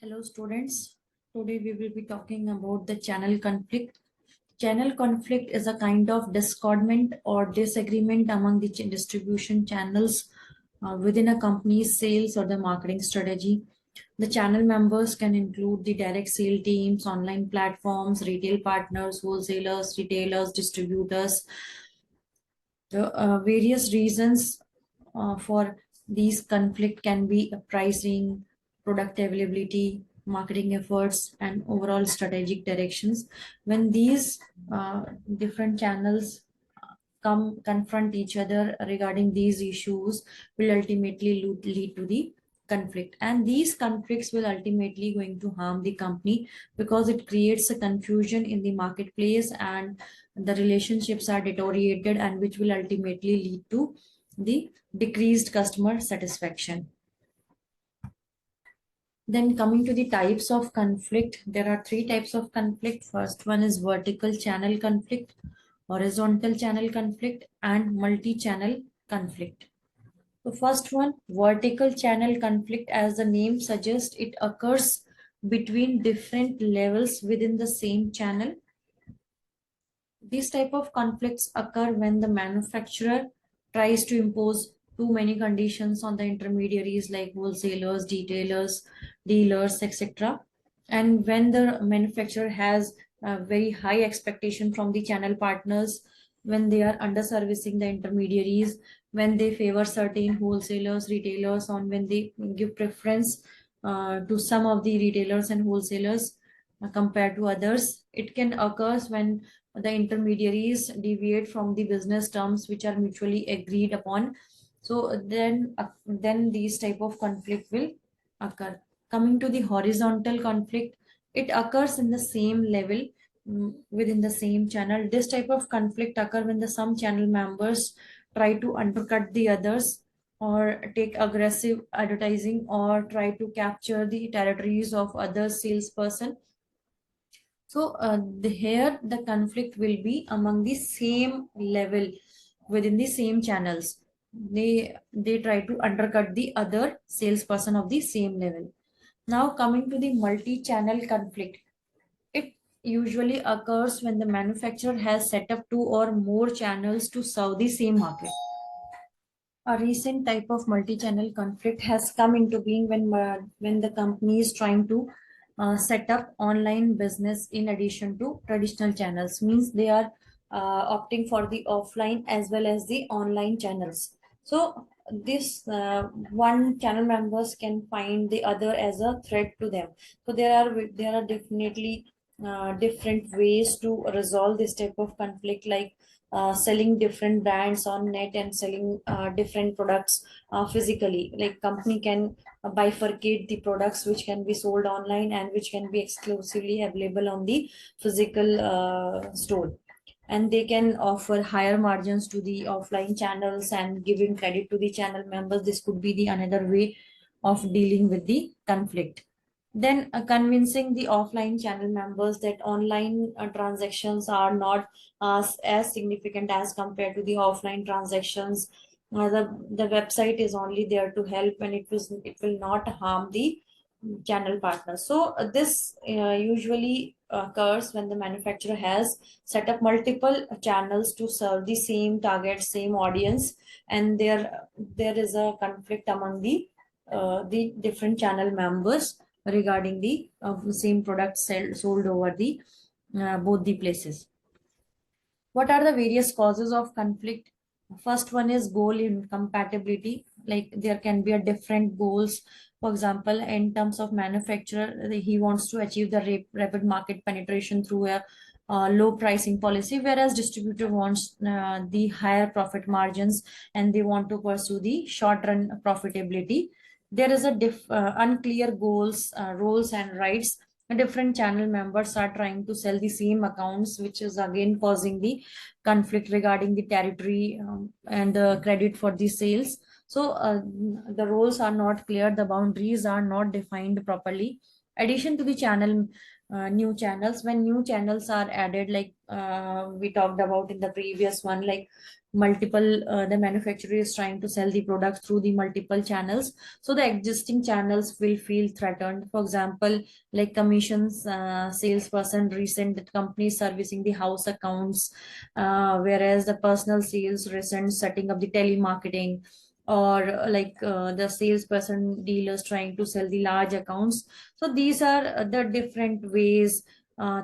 Hello students, today we will be talking about the channel conflict. Channel conflict is a kind of discordment or disagreement among the distribution channels within a company's sales or the marketing strategy. The channel members can include the direct sale teams, online platforms, retail partners, wholesalers, retailers, distributors. The various reasons for these conflict can be pricing, product availability, marketing efforts, and overall strategic directions. When these different channels come confront each other regarding these issues, will ultimately lead to the conflict, and these conflicts will ultimately going to harm the company because it creates a confusion in the marketplace and the relationships are deteriorated, and which will ultimately lead to the decreased customer satisfaction. Then coming to the types of conflict, there are three types of conflict. First one is vertical channel conflict, horizontal channel conflict, and multi-channel conflict. The first one, vertical channel conflict, as the name suggests, it occurs between different levels within the same channel. These type of conflicts occur when the manufacturer tries to impose too many conditions on the intermediaries like wholesalers, detailers, dealers, etc. And when the manufacturer has a very high expectation from the channel partners, when they are under servicing the intermediaries, when they favor certain wholesalers, retailers, on when they give preference to some of the retailers and wholesalers compared to others. It can occur when the intermediaries deviate from the business terms which are mutually agreed upon. So then these type of conflict will occur. Coming to the horizontal conflict, it occurs in the same level, within the same channel. This type of conflict occur when the some channel members try to undercut the others or take aggressive advertising or try to capture the territories of other salesperson. So here the conflict will be among the same level within the same channels. They try to undercut the other salesperson of the same level. Now coming to the multi-channel conflict, it usually occurs when the manufacturer has set up two or more channels to serve the same market. A recent type of multi-channel conflict has come into being when the company is trying to set up online business in addition to traditional channels. Means they are opting for the offline as well as the online channels. So this one channel members can find the other as a threat to them. So there are definitely different ways to resolve this type of conflict, like selling different brands on net and selling different products physically. Like company can bifurcate the products which can be sold online and which can be exclusively available on the physical store, and they can offer higher margins to the offline channels and giving credit to the channel members. This could be the another way of dealing with the conflict. Then convincing the offline channel members that online transactions are not as significant as compared to the offline transactions. The website is only there to help, and it will not harm the channel partner. So this usually occurs when the manufacturer has set up multiple channels to serve the same target, same audience, and there is a conflict among the different channel members regarding the same product sold over the both the places. What are the various causes of conflict? First one is goal incompatibility. Like there can be a different goals. For example, in terms of manufacturer, he wants to achieve the rapid market penetration through a low pricing policy, whereas distributor wants the higher profit margins and they want to pursue the short run profitability. There is a unclear goals, roles and rights. Different channel members are trying to sell the same accounts, which is again causing the conflict regarding the territory and the credit for the sales. So the roles are not clear, the boundaries are not defined properly. Addition to the channel, new channels, when new channels are added, like we talked about in the previous one, like the manufacturer is trying to sell the products through the multiple channels, so the existing channels will feel threatened. For example, like commissions, salesperson recent companies servicing the house accounts, whereas the personal sales recent setting up the telemarketing, or the salesperson dealers trying to sell the large accounts. So these are the different ways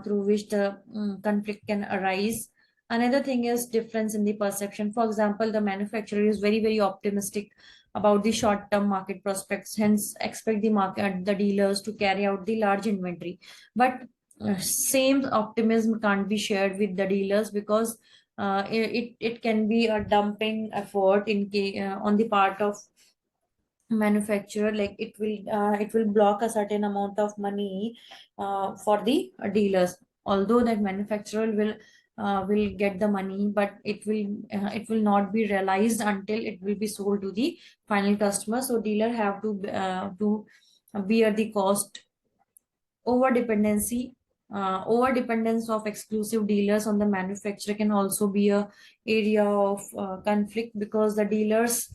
through which the conflict can arise. Another thing is difference in the perception. For example, the manufacturer is very optimistic about the short term market prospects, hence expect the dealers to carry out the large inventory. But same optimism can't be shared with the dealers, because it can be a dumping effort on the part of manufacturer. Like it will block a certain amount of money for the dealers, although that manufacturer will get the money, but it will not be realized until it will be sold to the final customer. So dealer have to bear the cost. over dependency Over dependence of exclusive dealers on the manufacturer can also be a area of conflict, because the dealers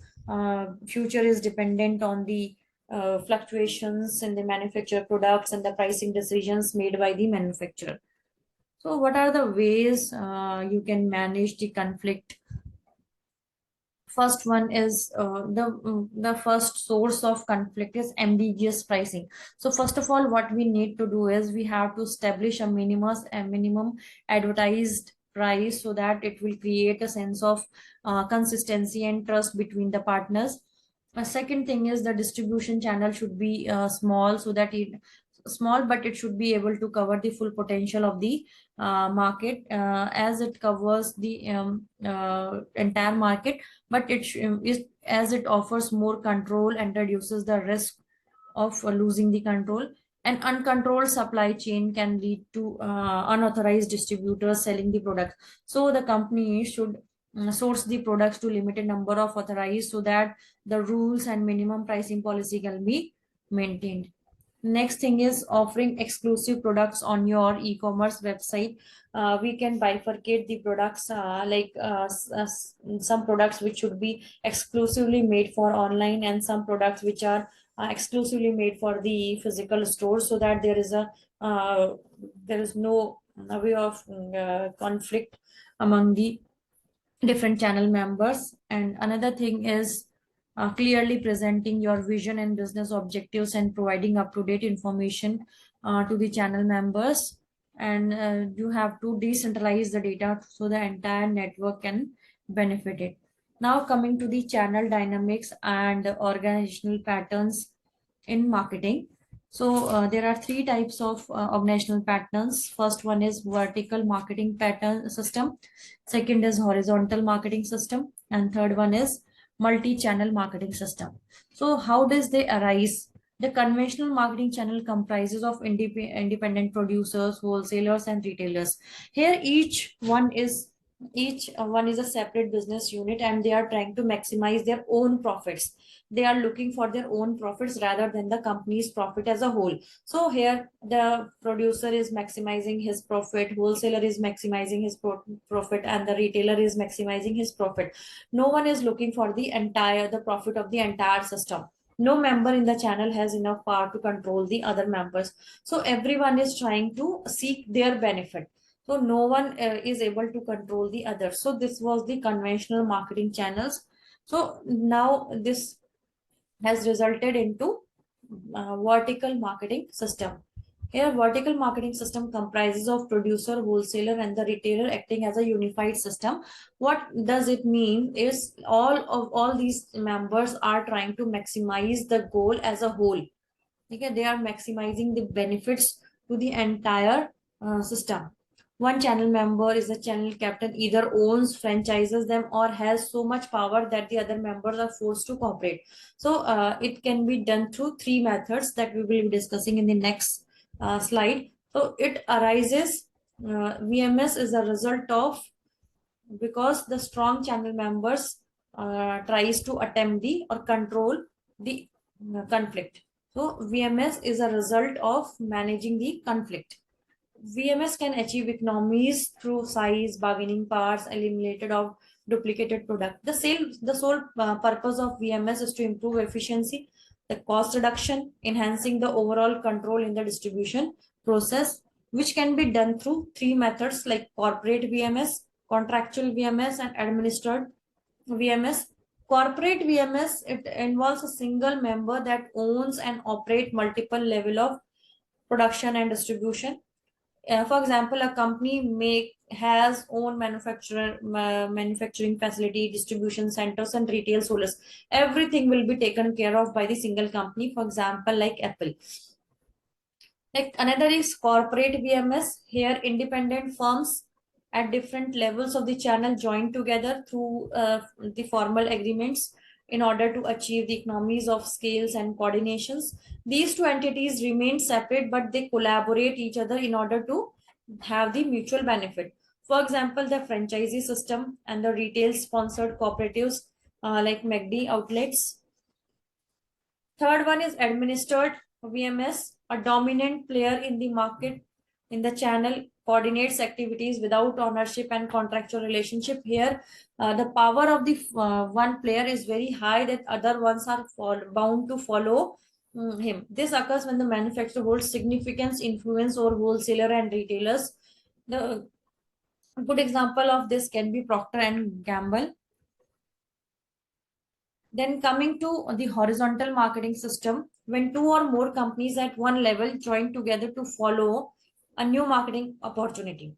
future is dependent on the fluctuations in the manufacturer products and the pricing decisions made by the manufacturer. So what are the ways you can manage the conflict? First one is the first source of conflict is ambiguous pricing. So first of all, what we need to do is we have to establish a minimum advertised price, so that it will create a sense of consistency and trust between the partners. A second thing is the distribution channel should be small, but it should be able to cover the full potential of the market, as it covers the entire market, but is as it offers more control and reduces the risk of losing the control. An uncontrolled supply chain can lead to unauthorized distributors selling the product. So the company should source the products to limited number of authorized, so that the rules and minimum pricing policy can be maintained. Next thing is offering exclusive products on your e-commerce website. We can bifurcate the products, some products which should be exclusively made for online, and some products which are exclusively made for the physical store, so that there is no way of conflict among the different channel members. And another thing is clearly presenting your vision and business objectives and providing up-to-date information to the channel members. And you have to decentralize the data so the entire network can benefit it. Now coming to the channel dynamics and organizational patterns in marketing. So there are three types of organizational patterns. First one is vertical marketing pattern system. Second is horizontal marketing system. And third one is multi-channel marketing system. So how does they arise? The conventional marketing channel comprises of independent producers, wholesalers, and retailers. Here, each one is a separate business unit, and they are trying to maximize their own profits. They are looking for their own profits rather than the company's profit as a whole. So here the producer is maximizing his profit, wholesaler is maximizing his profit, and the retailer is maximizing his profit. No one is looking for the profit of the entire system. No member in the channel has enough power to control the other members. So everyone is trying to seek their benefit. So no one is able to control the other. So this was the conventional marketing channels. So now this has resulted into vertical marketing system. Here, vertical marketing system comprises of producer, wholesaler, and the retailer acting as a unified system. What does it mean is all these members are trying to maximize the goal as a whole. Okay, they are maximizing the benefits to the entire system. One channel member is the channel captain, either owns, franchises them, or has so much power that the other members are forced to cooperate. So it can be done through three methods that we will be discussing in the next slide. So it arises, VMS is a result of, because the strong channel members tries to attempt the or control the conflict. So VMS is a result of managing the conflict. VMS can achieve economies through size, bargaining powers, eliminated of duplicated product. The sole purpose of VMS is to improve efficiency, the cost reduction, enhancing the overall control in the distribution process, which can be done through three methods like corporate VMS, contractual VMS, and administered VMS. Corporate VMS, it involves a single member that owns and operate multiple level of production and distribution. For example, a company has own manufacturing facility, distribution centers, and retail stores. Everything will be taken care of by the single company. For example, like Apple. Like another is corporate VMS. Here, independent firms at different levels of the channel join together through the formal agreements in order to achieve the economies of scales and coordinations. These two entities remain separate, but they collaborate each other in order to have the mutual benefit. For example, the franchisee system and the retail sponsored cooperatives like McD outlets. Third one is administered VMS, a dominant player in the market, in the channel, coordinates activities without ownership and contractual relationship. Here, the power of the one player is very high that other ones are bound to follow him. This occurs when the manufacturer holds significant influence over wholesaler and retailers. The good example of this can be Procter and Gamble. Then coming to the horizontal marketing system, when two or more companies at one level join together to follow a new marketing opportunity.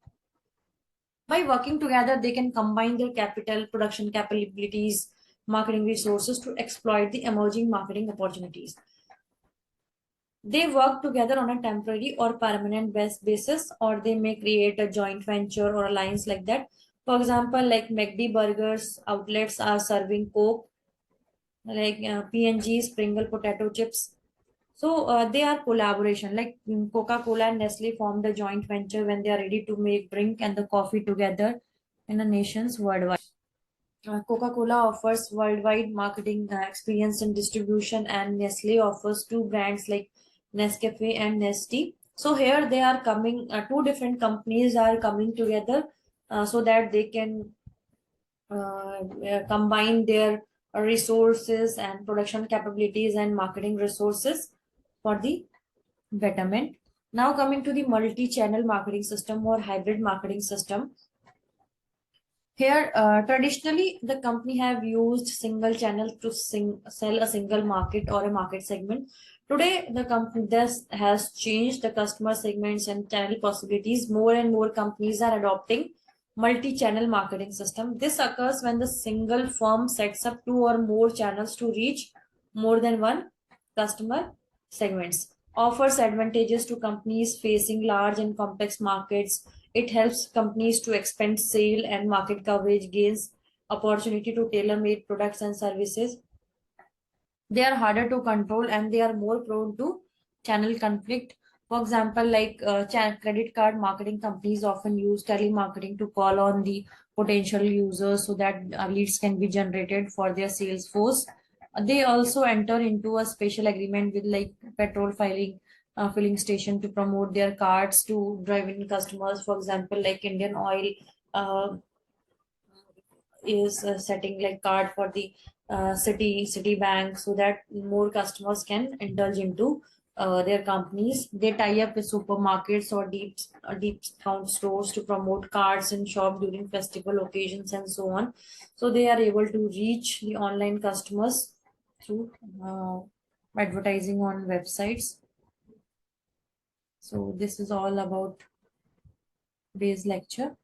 By working together, they can combine their capital, production capabilities, marketing resources to exploit the emerging marketing opportunities. They work together on a temporary or permanent basis, or they may create a joint venture or alliance like that. For example, like McD burgers outlets are serving Coke, like P&G, Pringle potato chips. So they are collaboration. Like Coca-Cola and Nestle formed a joint venture when they are ready to make drink and the coffee together in the nations worldwide. Coca-Cola offers worldwide marketing experience and distribution, and Nestle offers two brands like Nescafe and Nestea. So here they are coming, two different companies are coming together so that they can combine their resources and production capabilities and marketing resources for the betterment. Now coming to the multi-channel marketing system or hybrid marketing system. Here, traditionally, the company have used single channel to sell a single market or a market segment. Today, the company has changed the customer segments and channel possibilities. More and more companies are adopting multi-channel marketing system. This occurs when the single firm sets up two or more channels to reach more than one customer segments. Offers advantages to companies facing large and complex markets. It helps companies to expand sale and market coverage, gains opportunity to tailor-made products and services. They are harder to control and they are more prone to channel conflict. For example, like credit card marketing companies often use telemarketing to call on the potential users so that leads can be generated for their sales force. They also enter into a special agreement with like petrol filling station to promote their cards to drive in customers. For example, like Indian Oil uh, is setting like card for the Citibank so that more customers can indulge into their companies. They tie up with supermarkets or deep discount stores to promote cards and shop during festival occasions and so on. So they are able to reach the online customers through advertising on websites. So this is all about today's lecture,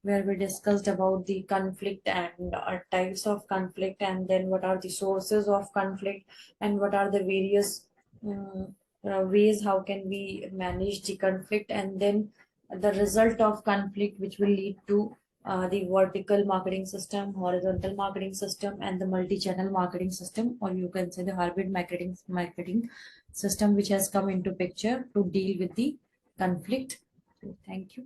where we discussed about the conflict and types of conflict, and then what are the sources of conflict and what are the various ways how can we manage the conflict, and then the result of conflict which will lead to the vertical marketing system, horizontal marketing system, and the multi-channel marketing system, or you can say the hybrid marketing system which has come into picture to deal with the conflict. So, thank you.